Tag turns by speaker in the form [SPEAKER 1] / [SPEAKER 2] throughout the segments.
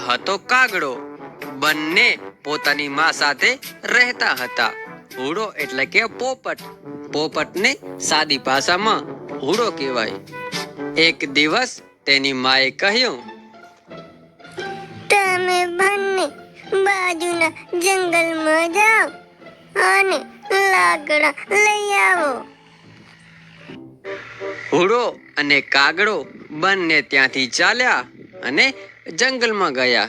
[SPEAKER 1] હતો કાગડો. બંને પોતાની માં સાથે રહેતા હતા. હુડો એટલે કે પોપટ. પોપટને સાદી ભાષામાં હુડો કહેવાય. એક દિવસ તેની માએ કહ્યું,
[SPEAKER 2] તમે બંને બાજુના જંગલમાં જાઓ અને લાકડા લઈ આવો.
[SPEAKER 1] હુડો અને કાગડો બંને ત્યાંથી ચાલ્યા અને જંગલમાં ગયા.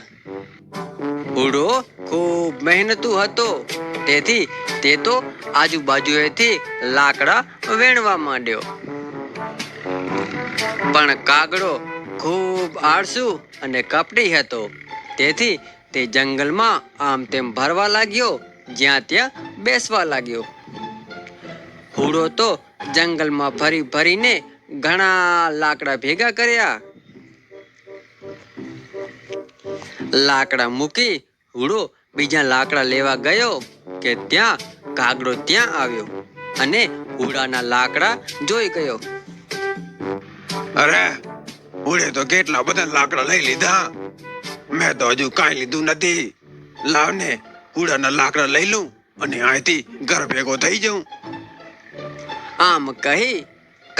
[SPEAKER 1] હુડો ખૂબ મહેનતુ હતો, તેથી તે તો આજુબાજુએથી લાકડા વીણવા માંડ્યો. પણ કાગડો ખૂબ આળસુ અને કપટી હતો, તેથી તે જંગલમાં આમ તેમ ફરવા લાગ્યો, જ્યાં ત્યાં બેસવા લાગ્યો. હુડો તો જંગલમાં ફરી ફરીને ઘણા લાકડા ભેગા કર્યા. લાકડા મૂકી હુડો બીજા લાકડા લેવા ગયો કે ત્યાં કાગડો ત્યાં આવ્યો અને હુડાના લાકડા જોઈ ગયો.
[SPEAKER 3] અરે, હુડે તો કેટલા બધા લાકડા લઈ લીધા. મેં તો હજુ કાંઈ લીધું નથી. લાવ ને હુડાના લાકડા લઈ લઉં અને અહીંથી ઘર ભેગો થઈ જાઉં.
[SPEAKER 1] આમ કહી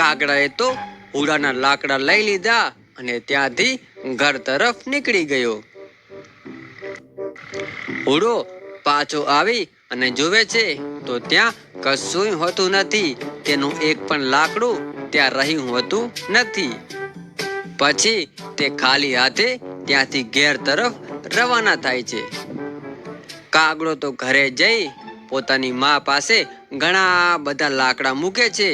[SPEAKER 1] કાગડાએ તો હુડાના લાકડા લઈ લીધા અને ત્યાંથી ઘર તરફ નીકળી ગયો. હુડો પાછો આવી અને જોવે છે તો ત્યાં કશું હોતું નથી. તેનું એક પણ લાકડું ત્યાં રહ્યું હોતું નથી. પછી તે ખાલી હાથે ત્યાંથી ઘેર તરફ રવાના થાય છે. કાગડો તો ઘરે જઈ પોતાની માં પાસે ઘણા બધા લાકડા મૂકે છે.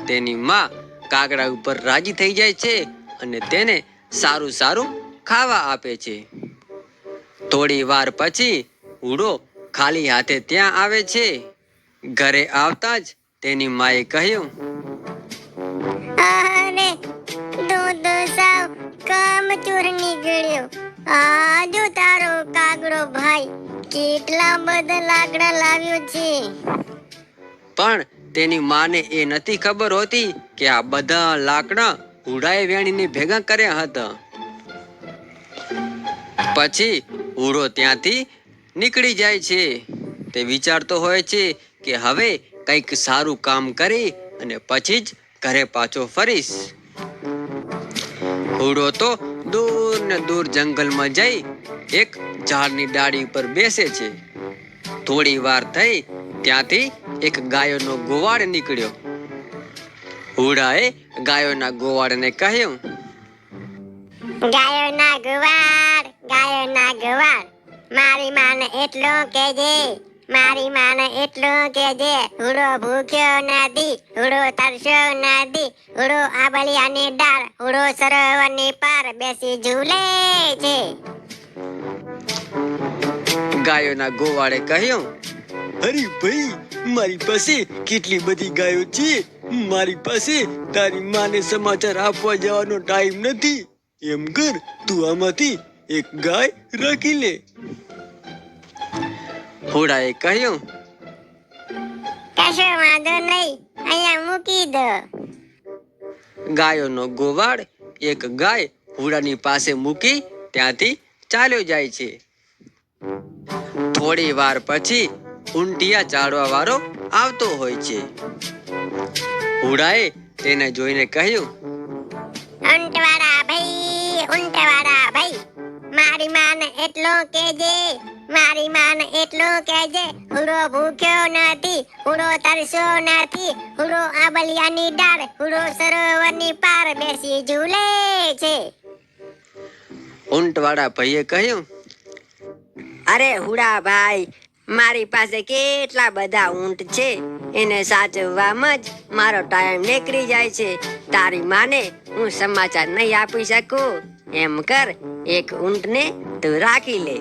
[SPEAKER 1] તેની માં કાગડા ઉપર રાજી થઈ જાય છે અને તેને સારું સારું ખાવા આપે છે. થોડી વાર પછી હુડો ખાલી હાથે ત્યાં આવે છે. ઘરે આવતા જ તેની માએ કહ્યું,
[SPEAKER 2] અરે, તું તો સાવ કામચોર નીકળ્યો. આ જો તારો કાગડો ભાઈ કેટલા બધા લાકડા લાવ્યો છે.
[SPEAKER 1] પણ તેની માને એ નથી ખબર હોતી કે આ બધા લાકડા હુડાએ વેણીને ભેગા કર્યા હતા. પછી હુડો ત્યાંથી નીકળી જાય છે. તે વિચારતો હોય છે કે હવે કંઈક સારું કામ કરી અને પછી જ ઘરે પાછો ફરીશ. હુડો તો દૂર ને દૂર જંગલમાં જઈ એક ઝાડની ડાળી ઉપર બેસે છે. થોડી વાર થઈ ત્યાંથી એક ગાયોનો ગોવાળ નીકળ્યો. હુડાએ ગાયોના ગોવાળને કહ્યું,
[SPEAKER 2] ગાયોના ગોવાળ, ગાયોના ગોવાળ, મારી માને એટલું કહેજે, મારી માને એટલું કહેજે, હુડો ભૂખ્યો નથી, હુડો તરસ્યો નથી, હુડો આંબલિયાની ડાળ, હુડો સરોવરની પાર બેસી ઝૂલે છે.
[SPEAKER 1] ગાયોના ગોવાળે કહ્યું, અરે ભાઈ, મારી પાસે કેટલી બધી ગાયો છે. મારી પાસે તારી માને સમાચાર આપવા જવાનો ટાઈમ નથી. એમ કર, તું આમાંથી એક ગાય રાખી લે. હુડાએ કહ્યું,
[SPEAKER 2] કશો વાંધો નહીં, અહીંયા મૂકી દો.
[SPEAKER 1] ગાયોનો ગોવાળ એક ગાય હુડાની પાસે મૂકી ત્યાંથી ચાલ્યો જાય છે. થોડી વાર પછી ઊંટિયા ચાળવા વાળો આવતો હોય છે. હુડાએ તેને જોઈને કહ્યું,
[SPEAKER 2] ઊંટવાળા ભાઈ, ઊંટવાળા ભાઈ, મારી માને એટલું કહેજે, મારી માને એટલું કહેજે, હુડો ભૂખ્યો નથી, હુડો તરસ્યો નથી, હુડો આંબલિયાની ડાળ, હુડો સરોવરની પાર બેસી ઝૂલે છે.
[SPEAKER 1] ઊંટવાળા ભાઈએ કહ્યું,
[SPEAKER 4] અરે હુડા ભાઈ, મારી પાસે કેટલા બધા ઊંટ છે. એને સાચવવામાં જ મારો ટાઈમ નીકળી જાય છે. તારી માને હું સમાચાર નહીં આપી શકું. એમ કર, એક ઊંટને તું રાખી લે.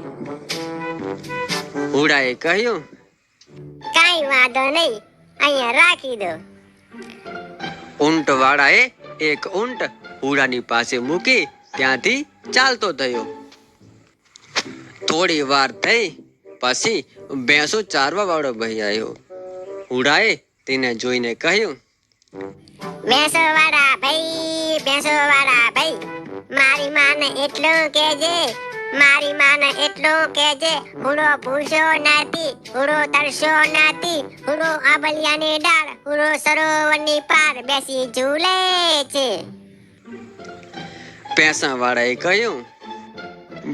[SPEAKER 1] હુડાએ કહ્યું,
[SPEAKER 2] કાંઈ વાંધો નહીં, અહીંયા રાખી દો.
[SPEAKER 1] ઊંટવાળાએ એક ઊંટ હુડાની પાસે મૂકી ત્યાંથી ચાલતો થયો. થોડી વાર થઈ પછી ભેંસો ચારવા વાળો ભાઈ આવ્યો. હુડાએ તેને જોઈને કહ્યું,
[SPEAKER 2] ભેંસોવાળા ભાઈ, ભેંસોવાળા ભાઈ, મારી માને એટલું કહેજે, મારી માને એટલું કહેજે હુડો ભૂસ્યો નથી, હુડો તરસ્યો નથી, હુડો આબલિયાની ડાળ, હુડો સરોવરની પાર બેસી ઝૂલે છે.
[SPEAKER 1] ભેંસા વાળાએ કહ્યું,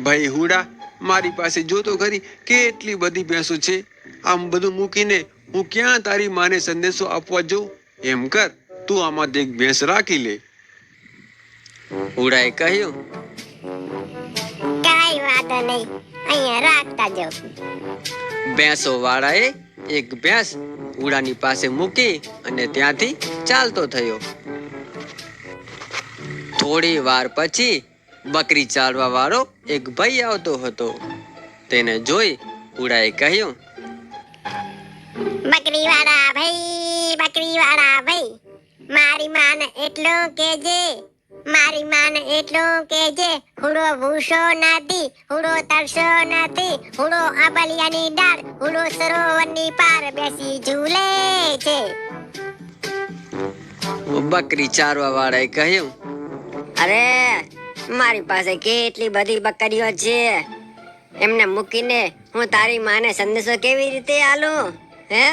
[SPEAKER 3] ભાઈ હુડા, મારી પાસે જોતો ખરી કેટલી બધી ભેંસો છે. આમ બધું મૂકીને હું ક્યાં તારી માને સંદેશો આપવા જઉં? એમ કર, તું આમાંથી એક ભેંસ રાખી લે.
[SPEAKER 1] હુડાએ કહ્યું,
[SPEAKER 2] કાંઈ વાંધો નહીં, અહીંયા રાખતા જાઓ.
[SPEAKER 1] ભેંસો વાળાએ એક ભેંસ હુડાની પાસે મૂકી અને ત્યાંથી ચાલતો થયો. થોડી વાર પછી બકરી ચારવા વાળો એક ભાઈ આવતો હતો. તેને જોઈ હુડાએ કહ્યું,
[SPEAKER 2] બકરીવાળા ભાઈ, મારી માને એટલું કહેજે, મારી માને એટલું કહેજે હુડો ભૂસો નથી, હુડો તરસો નથી, હુડો આબલિયાની ડાળ, હુડો સરોવરની પાર બેસી ઝૂલે છે.
[SPEAKER 1] બકરી ચારવા વાળાએ કહ્યું,
[SPEAKER 4] અરે મારી પાસે કેટલી બધી બકરીઓ છે, એમને મૂકીને હું તારી માને સંદેશો કેવી રીતે આલું? હે,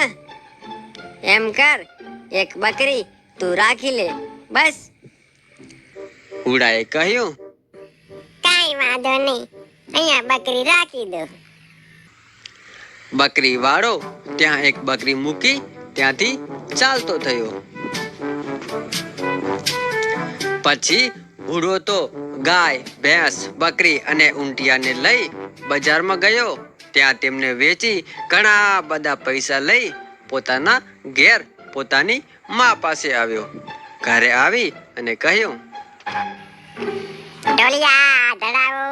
[SPEAKER 4] એમ કર, એક બકરી તું રાખી લે બસ.
[SPEAKER 1] હુડાએ કહ્યું,
[SPEAKER 2] કાંઈ વાંધો નહીં, અહીંયા બકરી રાખી દો.
[SPEAKER 1] બકરી વાળો ત્યાં એક બકરી મૂકી ત્યાંથી ચાલતો થયો. પછી હુડો તો ગાય, ભેંસ, બકરી અને ઊંટિયાને લઈ બજારમાં ગયો. ત્યાં તેમને વેચી ઘણા બધા પૈસા લઈ પોતાના ઘેર પોતાની મા પાસે આવ્યો. ઘરે આવી અને કહ્યું,
[SPEAKER 2] ઢોલિયા ઢળાવો,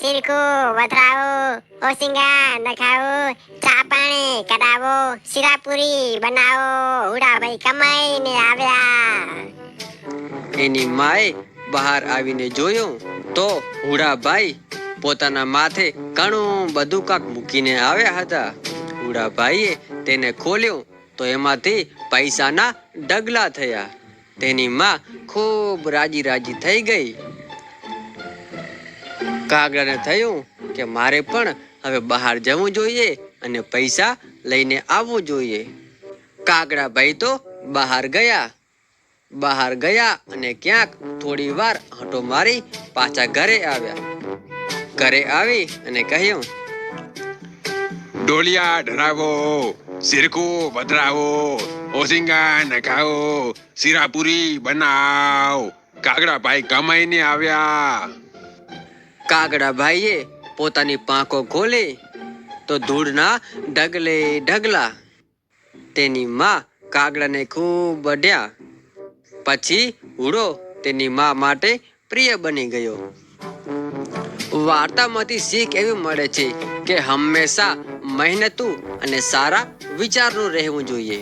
[SPEAKER 2] સિરકું વધરાવો, ઓસિંગા નખાવો, ચા પાણી કરાવો, શીરાપુરી બનાવો, હુડાભાઈ કમાઈને આવ્યા.
[SPEAKER 1] એની માએ બહાર આવીને જોયું તો હુડાભાઈ પોતાના માથે ઘણું બધું કાક મૂકીને આવ્યા હતા. હુડાભાઈએ તેને ખોલ્યું તો એમાંથી પૈસાના ઢગલા થયા. તેની માં ખૂબ રાજી થઈ ગઈ. કાગડાને થયું કે મારે પણ હવે બહાર જવું જોઈએ અને પૈસા લઈને આવવું જોઈએ. કાગડા ભાઈ તો બહાર ગયા અને ક્યાંક થોડી વાર આંટો મારી પાછા ઘરે આવ્યા. ઘરે આવી અને કહ્યું,
[SPEAKER 3] ડોલિયા ઢરાવો, સિરકું વધરાવો, ઓસિંગા નખાવો, શીરાપુરી બનાવ, કાગડા ભાઈ કમાઈને આવ્યા.
[SPEAKER 1] કાગડા ભાઈએ પોતાની પાંખો ખોલી તો ધૂળના ઢગલે ઢગલા. તેની માં કાગડાને ખૂબ વઢ્યા. પછી હુડો તેની માં માટે પ્રિય બની ગયો. વાર્તામાંથી શીખ એવી મળે છે કે હંમેશા મહેનતુ અને સારા વિચારનું રહેવું જોઈએ.